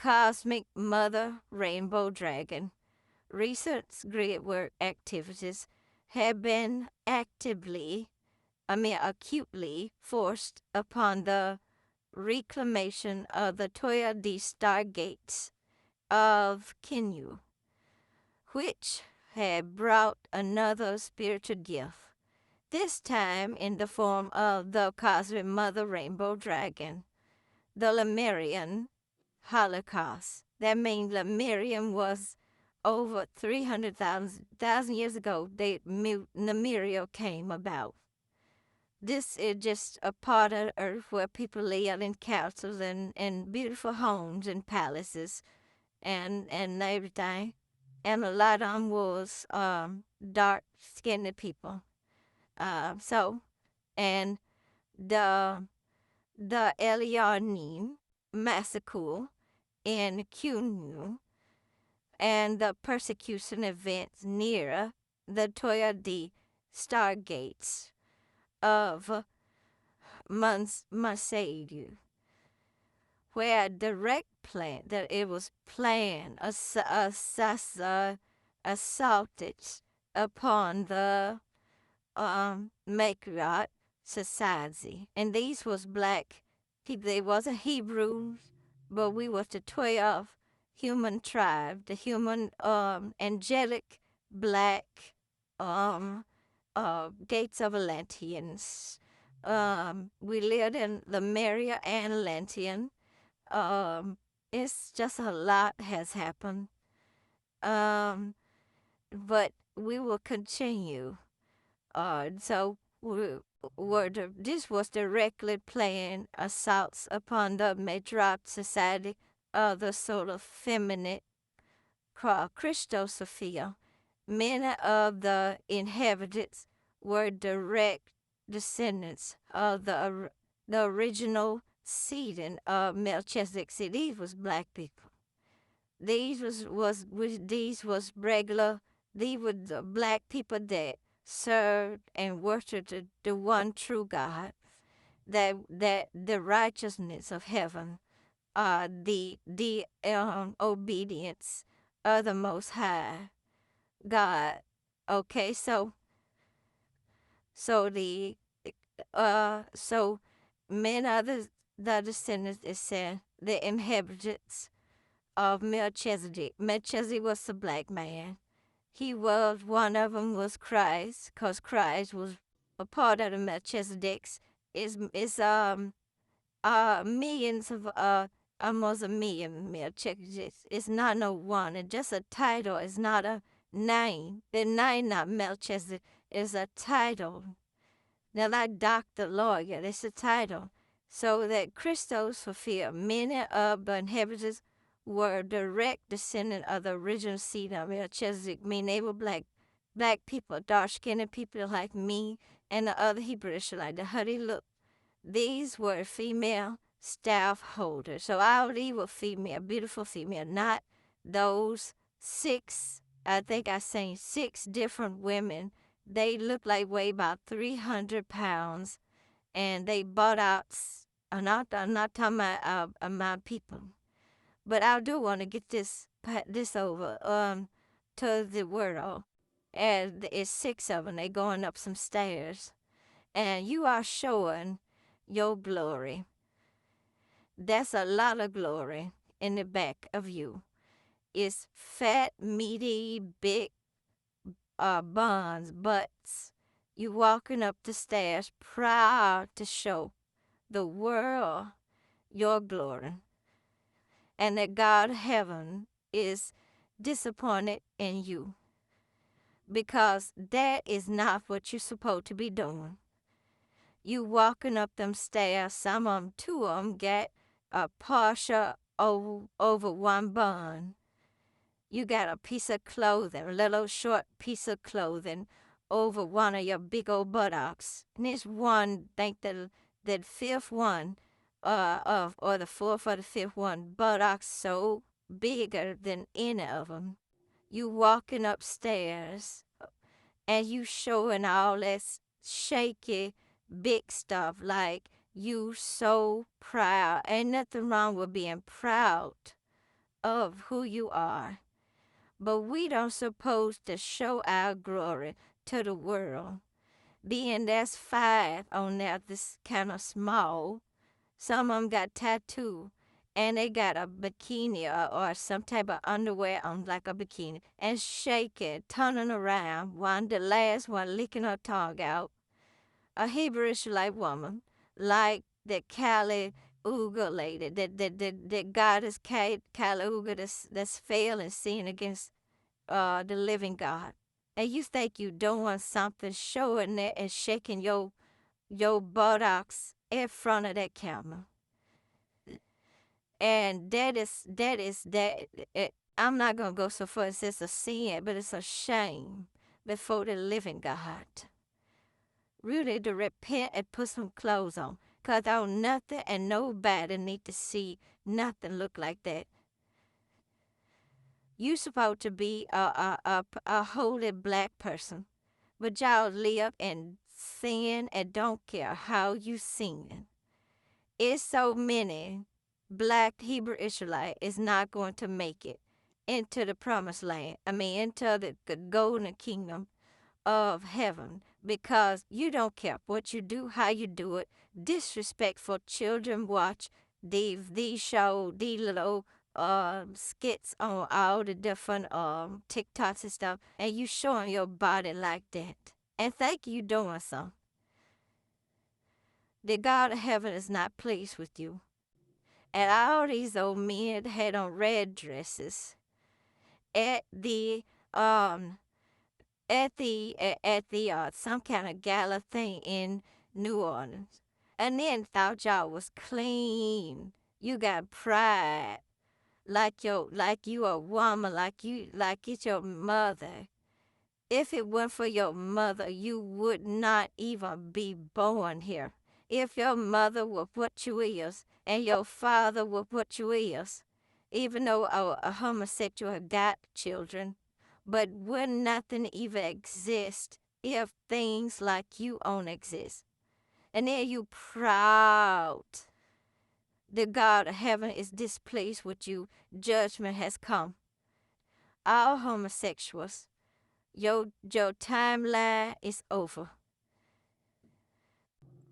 Cosmic Mother Rainbow Dragon. Recent great work activities have been acutely forced upon the reclamation of the Toya D Stargates of Kinyu, which had brought another spiritual gift, this time in the form of the Cosmic Mother Rainbow Dragon, the Lemurian Holocaust. That means Lemurian was over 300,000 years ago. Lemuria came about. This is just a part of Earth where people live in castles and beautiful homes and palaces and everything. And a lot of them was dark-skinned people. So, and the Elianim massacre in Cunyu and the persecution events near the Toya D Stargates of Masaidu, where direct plan that it was planned, assaulted upon the Matriarch society. And these was black people. They wasn't Hebrews, but we was the 12 human tribe, the human angelic black gates of Atlanteans. We lived in Lemuria and Atlantean. It's just a lot has happened. But we will continue. So this was directly planned assaults upon the matriarch society of the solar feminine Christosophia. Many of the inhabitants were direct descendants of the original seeding of Melchizedek. See, these was black people. These was regular. These were the black people that served and worshipped the one true God. That the righteousness of heaven, the obedience of the Most High God. Okay, so the so many of the descendants is said the inhabitants of Melchizedek. Melchizedek was a black man. He was one of them was Christ, cause Christ was a part of the Melchizedek's. Is millions of almost a million Melchizedeks. It's not no one. It's just a title. It's not a name. The name not Melchizedek is a title. Now like doctor, lawyer, it's a title. So that Christos fulfilled many of the inhabitants were direct descendant of the original seed of Melchizedek, meaning they were black people, dark-skinned people like me and the other Hebrew Israelites, the Huddy look. These were female staff holders. So all these were female, beautiful female, not those I think I seen 6 different women. They looked like weigh about 300 pounds, and they bought out, I'm not talking about my people. But I do want to get this over to the world. And it's 6 of them. They going up some stairs. And you are showing your glory. That's a lot of glory in the back of you. It's fat, meaty, big buns, butts. You walking up the stairs proud to show the world your glory. And that God of heaven is disappointed in you, because that is not what you're supposed to be doing. You walking up them stairs, some of them, 2 of them got a partial over one bun. You got a piece of clothing, a little short piece of clothing over one of your big old buttocks. And this one, think that 5th one, or the 4th or the 5th one, buttocks so bigger than any of them. You walking upstairs, and you showing all this shaky, big stuff, like you so proud. Ain't nothing wrong with being proud of who you are. But we don't supposed to show our glory to the world. Being there's 5 on there this kind of small, some of them got tattoo, and they got a bikini or some type of underwear on like a bikini, and shake it, turning around, the last one licking her tongue out. A Hebrew Israelite woman, like the Kali Uga lady, that goddess Kali Uga that's failing sin against the living God. And you think you doing something, showing it and shaking your buttocks in front of that camera. And that I'm not gonna go so far as it's a sin, but it's a shame before the living God. Really to repent and put some clothes on. Cause I don't nothing and nobody need to see nothing look like that. You supposed to be a holy black person, but y'all live in sin and don't care how you sin. It's so many black Hebrew Israelite is not going to make it into the promised land. I mean, into the golden kingdom of heaven because you don't care what you do, how you do it. Disrespectful children watch these show, these little skits on all the different TikToks and stuff, and you showing your body like that. And think you doing something. The God of heaven is not pleased with you. And all these old men had on red dresses at the some kind of gala thing in New Orleans, and then thought y'all was clean. You got pride, like you a woman, like it's your mother. If it weren't for your mother, you would not even be born here. If your mother were what you is, and your father were what you is, even though a homosexual got children, but would nothing even exist if things like you own exist. And then you proud. The God of heaven is displeased with you. Judgment has come. All homosexuals, your timeline is over.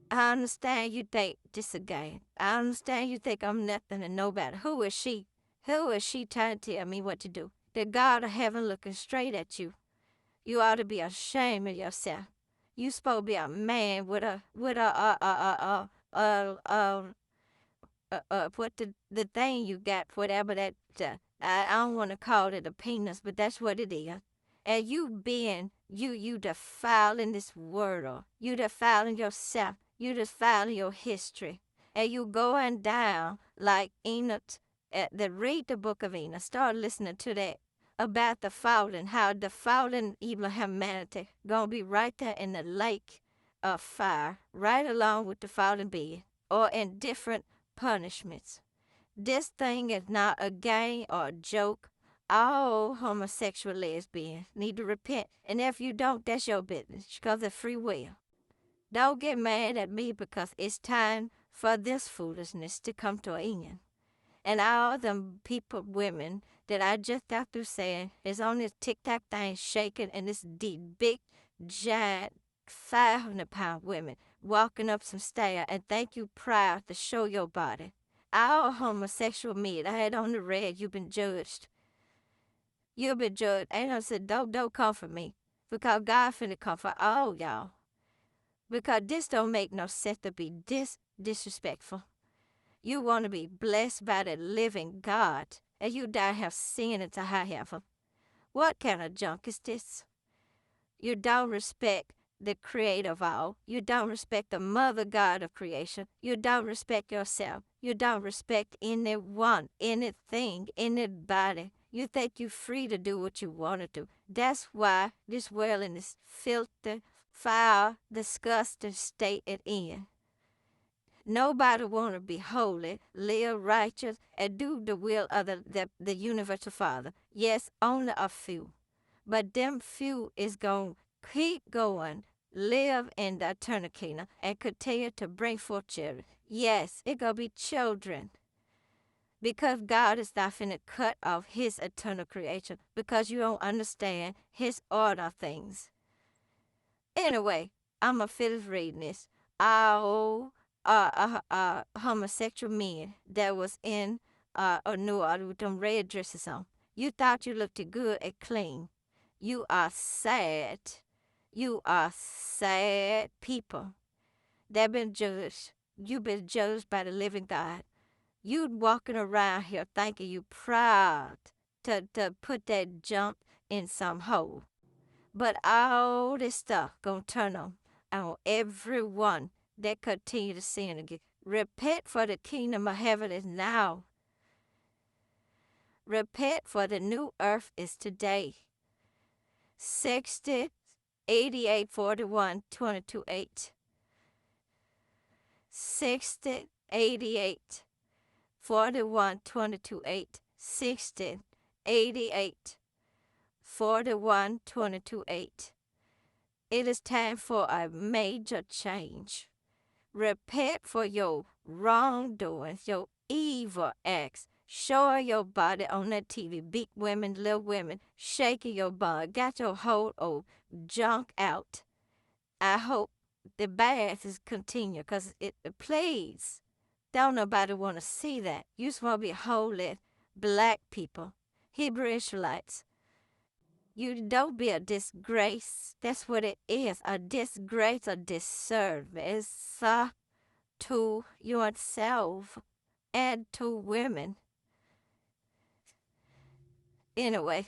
I understand you think this a game. I understand you think I'm nothing and nobody. Who is she? Who is she trying to tell me what to do? The God of heaven looking straight at you. You ought to be ashamed of yourself. You supposed to be a man with a what the thing you got, whatever that I don't want to call it a penis, but that's what it is. And you defiling this world, you defiling yourself, you defiling your history, and you going down like Enoch. Read the book of Enoch. Start listening to that about the fallen, how the fallen evil humanity gonna be right there in the lake of fire, right along with the fallen being, or in different punishments. This thing is not a game or a joke. All homosexual lesbians need to repent, and if you don't, that's your business, because of free will. Don't get mad at me because it's time for this foolishness to come to an end. And all them people, women, that I just got through saying is on this TikTok thing shaking, and this big, giant, 500-pound women walking up some stairs and think you proud to show your body. All homosexual men, I had on the red, you've been judged. You've been judged. Ain't I said, don't come for me. Because God finna come for all y'all. Because this don't make no sense to be disrespectful. You want to be blessed by the living God, and you don't have sin into high heaven. What kind of junk is this? You don't respect the creator of all. You don't respect the mother God of creation. You don't respect yourself. You don't respect anyone, anything, anybody. You think you're free to do what you want to do. That's why this world in this filthy, foul, disgusting state it in. Nobody want to be holy, live righteous, and do the will of the universal Father. Yes, only a few. But them few is going to keep going, live in the eternal kingdom, and continue to bring forth children. Yes, it going to be children. Because God is not finna cut off his eternal creation because you don't understand his order of things. Anyway, I'ma finish reading this. All homosexual men that was in a New Orleans with them red dresses on. You thought you looked good and clean. You are sad. You are sad people that been judged. You've been judged by the living God. You walking around here thinking you proud to put that junk in some hole. But all this stuff gonna turn on everyone that continue to sin again. Repent, for the kingdom of heaven is now. Repent, for the new earth is today. 60, 88, 41, 22, 8. 60, 88, 41, 22, 8. 60, 88, 41, 22, 8. It is time for a major change. Repent for your wrongdoings, your evil acts. Show your body on that TV, big women, little women, shaking your body, got your whole old junk out. I hope the bath is continue, because it please. Don't nobody want to see that. You supposed to be holy black people, Hebrew Israelites. You don't be a disgrace. That's what it is. A disgrace, a disservice to yourself and to women. Anyway,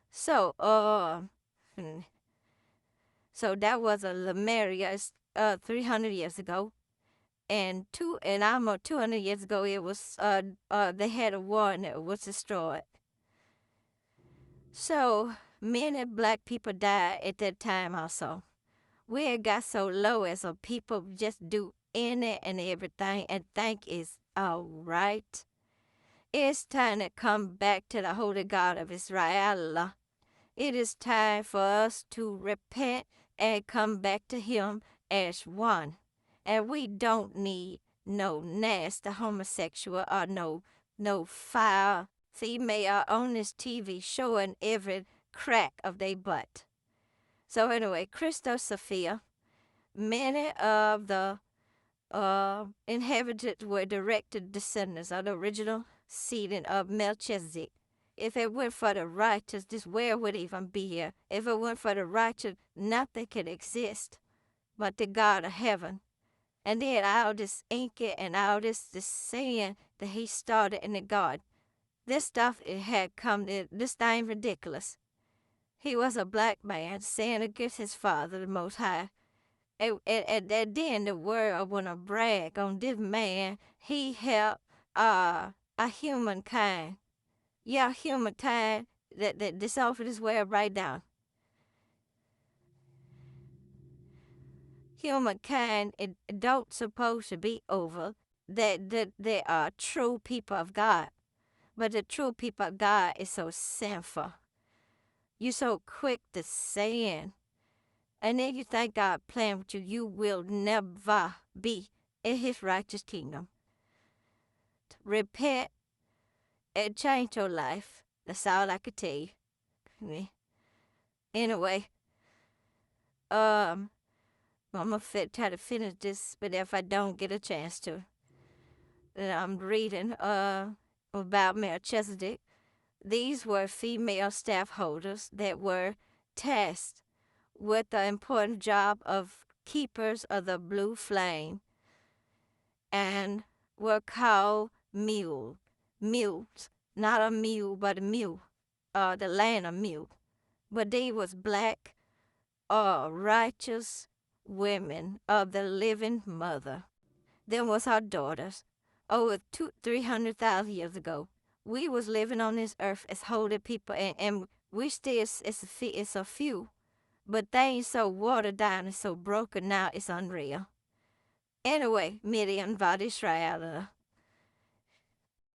so that was a Lemuria 300 years ago, and almost 200 years ago it was they had a war and it was destroyed. So many black people died at that time also. We had got so low as a people just do any and everything and think it's all right. It's time to come back to the Holy God of Israel. It is time for us to repent and come back to Him as one. And we don't need no nasty homosexual or no foul female on this TV showing every crack of their butt. So anyway, Christos Sophia, many of the inhabitants were direct descendants of the original seeding of Melchizedek. If it weren't for the righteous, this world would even be here. If it weren't for the righteous, nothing could exist but the God of heaven. And then all this inky and all this sin that he started in the garden. This stuff, it had come to, this thing ridiculous. He was a black man sin against his father, the Most High. And then the world want to brag on this man. He helped a humankind. Yeah, humankind that this off of this world right now. Humankind, it don't supposed to be over. That they are true people of God. But the true people of God is so sinful. You so quick to sin. And then you think God playing with you. You will never be in his righteous kingdom. Repent and change your life. That's all I could tell you. Anyway, I'm gonna try to finish this, but if I don't get a chance to, then I'm reading about Melchizedek. These were female staff holders that were tasked with the important job of keepers of the blue flame, and were called mules, not a mule, but a mule, the land of mule. But they was black, righteous women of the living mother. Them was our daughters. Over 300,000 years ago, we was living on this earth as holy people, and we still, it's a few, but things so watered down and so broken now, it's unreal. Anyway, Midian Vad Israel,